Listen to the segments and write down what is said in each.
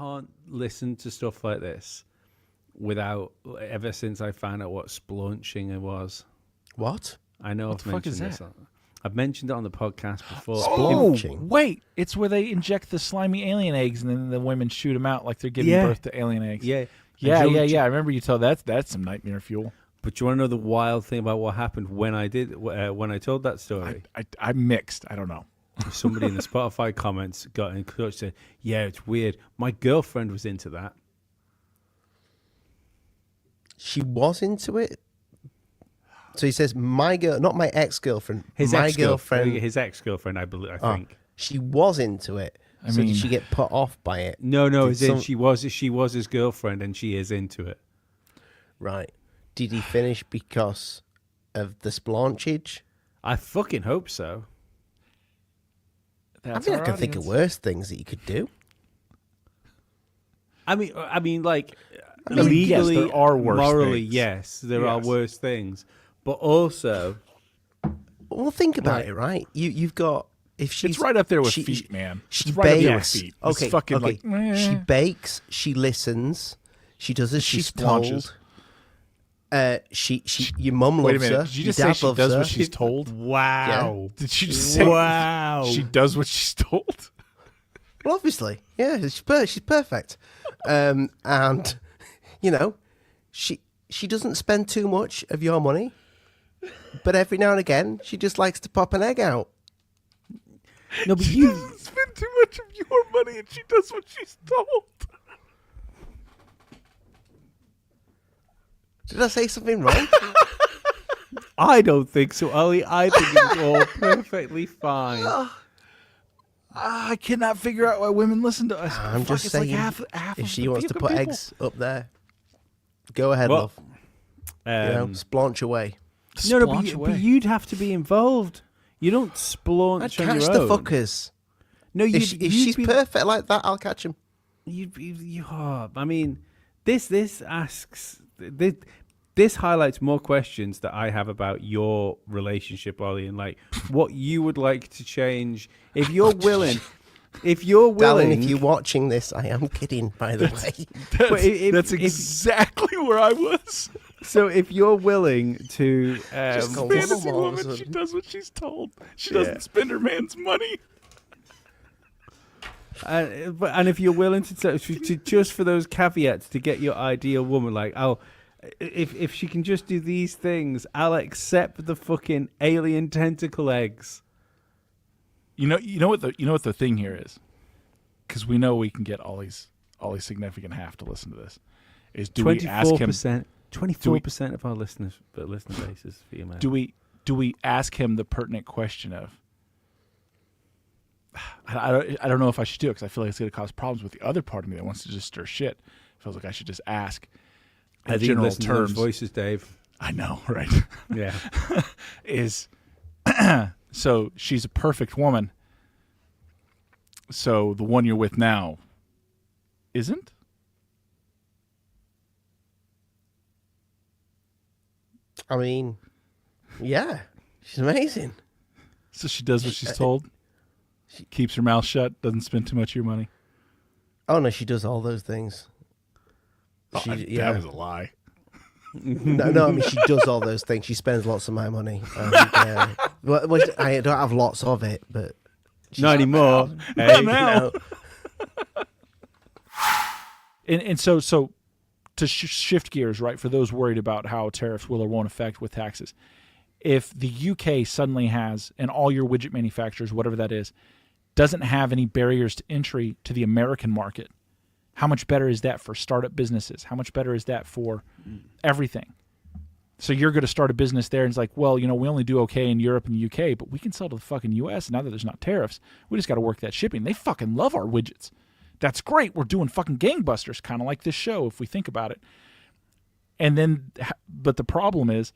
can't listen to stuff like this without, ever since I found out what sploshing was. What? I know What the fuck is that? I've mentioned it on the podcast before. Sploshing? Wait, it's where they inject the slimy alien eggs and then the women shoot them out like they're giving birth to alien eggs. Yeah. Yeah. I remember you told that. That's some nightmare fuel. But you want to know the wild thing about what happened when I told that story? I'm mixed. I don't know. Somebody in the Spotify comments got in touch and said, yeah, it's weird. My girlfriend was into that. She was into it? So he says, my girl, not my ex-girlfriend. His ex-girlfriend. His ex-girlfriend, I think. She was into it. So did she get put off by it? No, she was his girlfriend and she is into it. Right. Did he finish because of the splonchage? I fucking hope so. I can think of worse things that you could do. I mean, like, legally, yes, there are worse morally, things. yes, there are worse things. But also... Well, think about it, right? You've got... If she's, it's right up there with feet, man. She it's right bakes. up there with feet. It's Okay, fucking okay. like... She bakes, she listens, she does as she's splonches. told. Your mum loves her. Did you just say she does what she's told? Wow. Yeah. Did she just say she does what she's told? Well, obviously. Yeah, she's perfect. And, you know, she doesn't spend too much of your money, but every now and again, she just likes to pop an egg out. No, but She doesn't spend too much of your money and she does what she's told. Did I say something wrong? I don't think so, Ollie. I think it's all perfectly fine. I cannot figure out why women listen to us. I'm just it's saying, like half if of she the wants to people. put eggs up there, go ahead, Well, love. Splonch away. But you'd have to be involved. You don't splaunch I'd on catch your the own. fuckers. No, If she's perfect like that, I'll catch him. I mean, this asks... This highlights more questions that I have about your relationship, Ollie, and like what you would like to change if you're willing. Darling, if you're watching this, I am kidding, by the way. That's exactly where I was. So if you're willing to, Just go fantasy all of a woman, she sudden. does what she's told. She doesn't spend her man's money. and if you're willing to just for those caveats to get your ideal woman, like, oh, if she can just do these things, I'll accept the fucking alien tentacle eggs. You know what the thing here is, because we know we can get Ollie's significant half to listen to this. Is do we ask him? 24% of our listener base is female. Do we ask him the pertinent question of? I don't know if I should do it because I feel like it's going to cause problems with the other part of me that wants to just stir shit. Feels like I should just ask. In general terms, voices, Dave. I know, right? Yeah. So she's a perfect woman. So the one you're with now isn't? I mean, yeah, she's amazing. So she does what she's told? She keeps her mouth shut, doesn't spend too much of your money? Oh, no, she does all those things. That was a lie. No, I mean, she does all those things. She spends lots of my money. And, I don't have lots of it, but... Not anymore. Not now. And so to shift gears, right, for those worried about how tariffs will or won't affect with taxes, if the UK suddenly has, and all your widget manufacturers, whatever that is, doesn't have any barriers to entry to the American market, how much better is that for startup businesses? How much better is that for everything? So you're going to start a business there, and it's like, well, we only do okay in Europe and the UK, but we can sell to the fucking US now that there's not tariffs. We just got to work that shipping. They fucking love our widgets. That's great. We're doing fucking gangbusters, kind of like this show, if we think about it. And then, but the problem is,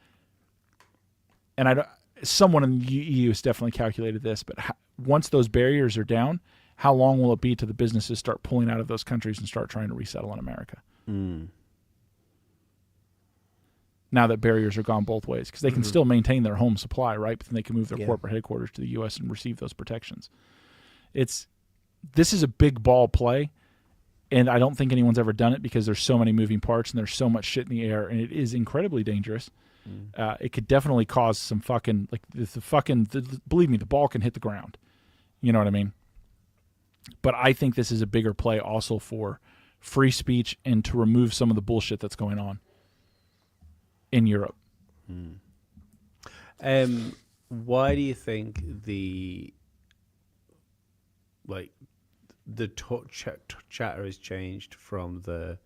and someone in the EU has definitely calculated this, but once those barriers are down, how long will it be till the businesses start pulling out of those countries and start trying to resettle in America? Now that barriers are gone both ways, because they can still maintain their home supply, right? But then they can move their corporate headquarters to the U.S. and receive those protections. This is a big ball play, And I don't think anyone's ever done it because there's so many moving parts and there's so much shit in the air, and it is incredibly dangerous. It could definitely cause some fucking, like, believe me, the ball can hit the ground. You know what I mean? But I think this is a bigger play also for free speech and to remove some of the bullshit that's going on in Europe. Why do you think the chatter has changed from the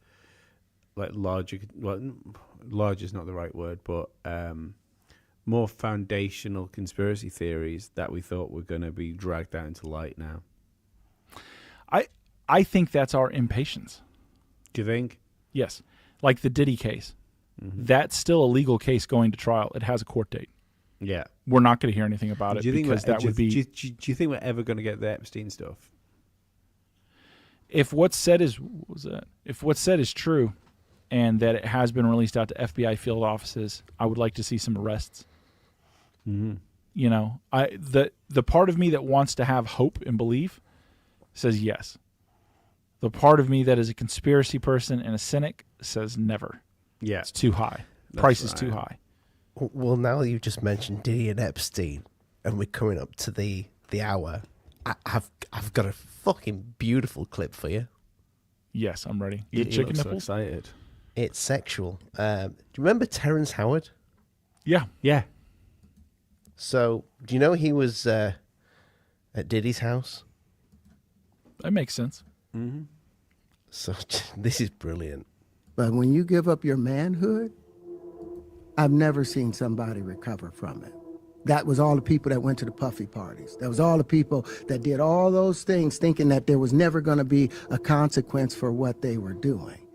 larger, large is not the right word, but more foundational conspiracy theories that we thought were going to be dragged out into light now? I think that's our impatience. Do you think? Yes. Like the Diddy case. That's still a legal case going to trial. It has a court date. Yeah. We're not going to hear anything about it because that would be... Do you think we're ever going to get the Epstein stuff? If what's said is... What was that? If what's said is true and that it has been released out to FBI field offices, I would like to see some arrests. You know, the part of me that wants to have hope and believe says yes. The part of me that is a conspiracy person and a cynic says never. Yeah. It's too high. Price is too high. Well, now that you've just mentioned Diddy and Epstein, and we're coming up to the hour, I've got a fucking beautiful clip for you. Yes, I'm ready. You Chicken look so nipples? excited. It's sexual. Do you remember Terrence Howard? Yeah. Yeah. So, do you know he was at Diddy's house? That makes sense. So, this is brilliant. But when you give up your manhood, I've never seen somebody recover from it. That was all the people that went to the puffy parties. That was all the people that did all those things thinking that there was never going to be a consequence for what they were doing.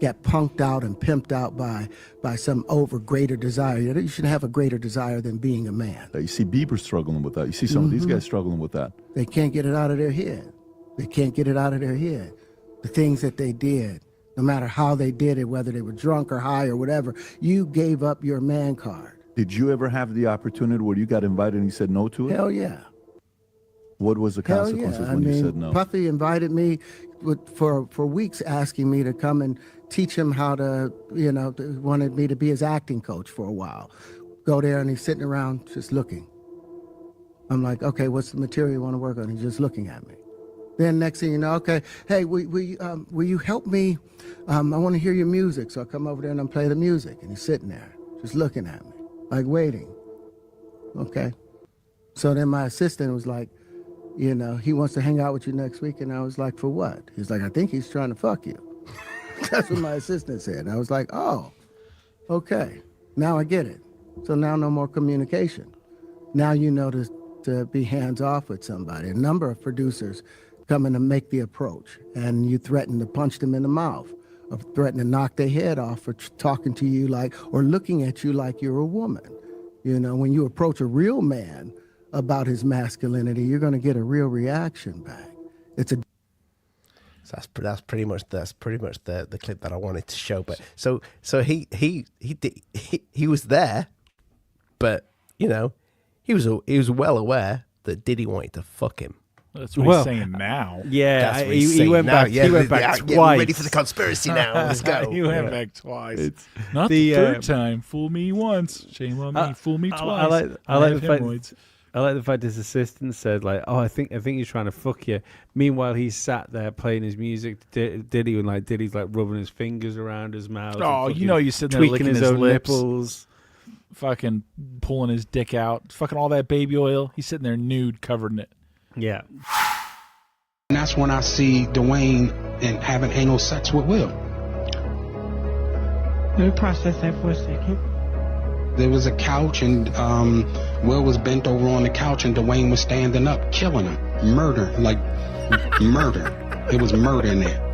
Get punked out and pimped out by some greater desire. You shouldn't have a greater desire than being a man. You see Bieber struggling with that. You see some of these guys struggling with that. They can't get it out of their head. They can't get it out of their head. The things that they did, no matter how they did it, whether they were drunk or high or whatever, you gave up your man card. Did you ever have the opportunity where you got invited and you said no to it? Hell yeah. What was the Hell consequences yeah. when you said no? Puffy invited me for weeks, asking me to come and teach him how to, wanted me to be his acting coach for a while. Go there and he's sitting around just looking. I'm like, okay, what's the material you want to work on? He's just looking at me. Then next thing you know, okay, hey, will you help me? I want to hear your music. So I come over there and I play the music. And he's sitting there just looking at me, like waiting. Okay. So then my assistant was like, he wants to hang out with you next week. And I was like, for what? He's like, I think he's trying to fuck you. That's what my assistant said. And I was like, oh, okay. Now I get it. So now no more communication. Now you know to be hands off with somebody. A number of producers come in and make the approach, and you threaten to punch them in the mouth, or threaten to knock their head off for talking to you or looking at you like you're a woman. When you approach a real man about his masculinity, you're going to get a real reaction back. It's a So that's pretty much the clip that I wanted to show. But so he was there, but he was well aware that Diddy wanted to fuck him. That's what he's saying now. Yeah, That's what he's saying went now. back. He went back Yeah, twice. we're ready for the conspiracy now. Let's go. He went back twice. It's, Not the third time. Fool me once. Shame on me. Fool me twice. I like the fact. hemorrhoids. I like the fact his assistant said, "Oh, I think he's trying to fuck you." Meanwhile, he's sat there playing his music. Diddy's rubbing his fingers around his mouth. Oh, you're sitting there tweaking licking his his own lips, nipples. fucking pulling his dick out, fucking all that baby oil. He's sitting there nude, covered in it. Yeah. And that's when I see Dwayne and having anal sex with Will. Let me process that for a second. There was a couch and Will was bent over on the couch and Dwayne was standing up, killing him. Murder. It was murder in there.